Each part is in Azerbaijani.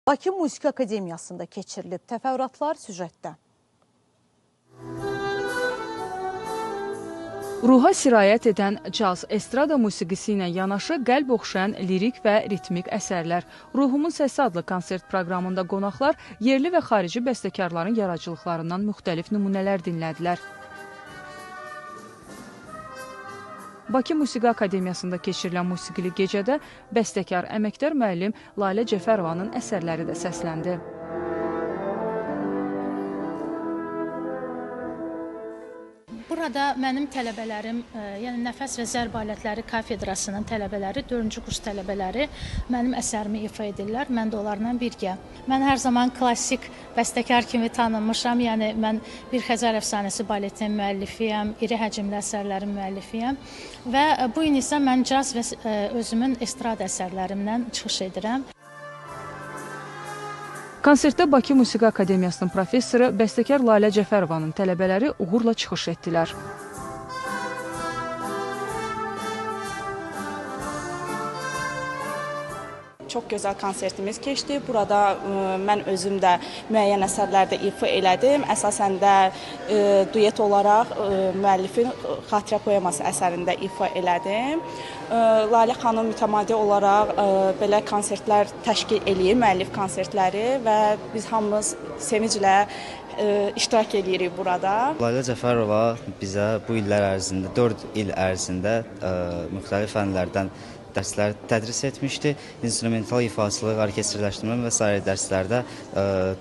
Bakı Musiqi Akademiyasında keçirilib. Təfərrüatlar süjetdə. Ruha sirayət edən caz, estrada musiqisi ilə yanaşı qəlb oxşayan lirik və ritmik əsərlər. Ruhumun Səsi adlı konsert proqramında qonaqlar yerli və xarici bəstəkarların yaradıcılıqlarından müxtəlif nümunələr dinlədilər. Bakı Musiqi Akademiyasında keçirilən musiqili gecədə bəstəkar, əməkdar müəllim Lalə Cəfərovanın əsərləri də səsləndi. Burada mənim tələbələrim, yəni Nəfəs və Zərb Alətləri Kafedrasının tələbələri, 4-cü kurs tələbələri mənim əsərimi ifa edirlər. Mən də onlarla birgə. Mən hər zaman klassik bəstəkar kimi tanınmışam. Yəni mən Bir Xəzər əfsanəsi baletinin müəllifiyəm, iri həcmli əsərlərin müəllifiyəm. Və bu gün isə mən caz və özümün estrada əsərlərimdən çıxış edirəm. Konsertdə Bakı Musiqi Akademiyasının professoru, bəstəkar Lalə Cəfərovanın tələbələri uğurla çıxış etdilər. Çox gözəl konsertimiz keçdi. Burada mən özüm də müəyyən əsərlərdə ifa elədim. Əsasən də duet olaraq müəllifin xatirə poeması əsərində ifa elədim. Lalə xanım mütəmadi olaraq belə konsertlər təşkil eləyir, müəllif konsertləri və biz hamımız sevinclə iştirak edirik burada. Lalə Cəfərova bizə bu illər ərzində, 4 il ərzində müxtəlif fənlərdən dərslər tədris etmişdi. İnstrumental ifaçılıq, orkestrləşdirmə və sair dərslərdə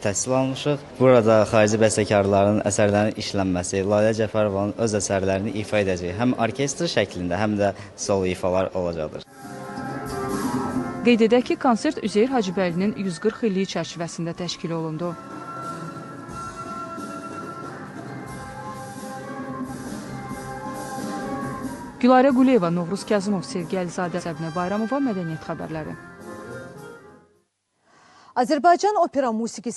təhsil almışıq. Burada xarici bəstəkarların əsərlərinin işlənməsi, Lalə Cəfərovanın öz əsərlərini ifa edəcəyi həm orkestr şəklində, həm də solo ifalar olacaqdır. Qeyd edək ki, konsert Üzeyir Hacıbəylinin 140 illiyi çərçivəsində təşkil olundu. Gülarə Quliyeva, Novruz Kazımov, Sevgi Əlizadə, Səbinə Bayramova, Mədəniyyət xəbərləri. Azərbaycan opera musiqisi